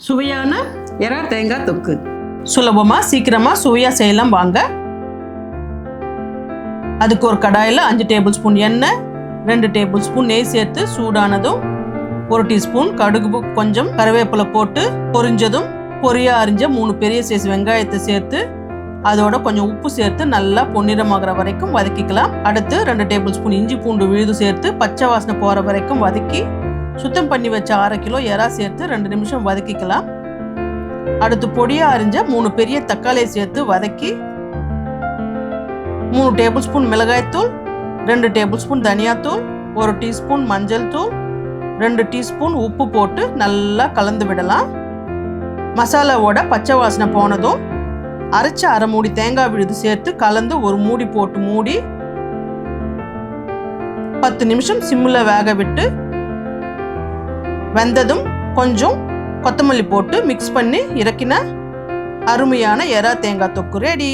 சுவையான எறா தேங்காய் தொக்கு சுலபமா சீக்கிரமா சுவையா செய்யலாம் வாங்க. அதுக்கு ஒரு கடாயில் 5 டேபிள் ஸ்பூன் எண்ணெய், 2 டேபிள் ஸ்பூன் நெய் சேர்த்து சூடானதும் 1 டீஸ்பூன் கடுகு, கொஞ்சம் கருவேப்பிலை போட்டு பொரிஞ்சதும் பொரியா அரிஞ்ச 3 பெரிய சைஸ் வெங்காயத்தை சேர்த்து அதோட கொஞ்சம் உப்பு சேர்த்து நல்லா பொன்னிறமாகிற வரைக்கும் வதக்கிக்கலாம். அடுத்து 2 டேபிள் ஸ்பூன் இஞ்சி பூண்டு விழுது சேர்த்து பச்சை வாசனை போற வரைக்கும் வதக்கி சுத்தம் பண்ணி வச்ச 1/2 கிலோ எறா சேர்த்து 2 நிமிஷம் வதக்கிக்கலாம். அடுத்து பொடியா அரிஞ்ச 3 பெரிய தக்காளியை சேர்த்து வதக்கி 3 டேபிள் ஸ்பூன் மிளகாய்த்தூள், 2 டேபிள் ஸ்பூன் தனியாத்தூள், 1 டீஸ்பூன் மஞ்சள் தூள், 2 டீஸ்பூன் உப்பு போட்டு நல்லா கலந்து விடலாம். மசாலாவோட பச்சை வாசனை போனதும் அரைச்ச 1/2 மூடி தேங்காய் விழுது சேர்த்து கலந்து ஒரு மூடி போட்டு மூடி 10 நிமிஷம் சிம்மில் வேக விட்டு வெந்ததும் கொஞ்சம் கொத்தமல்லி போட்டு மிக்ஸ் பண்ணி இறக்கின அருமையான எறா தேங்காய் தொக்கு ரெடி.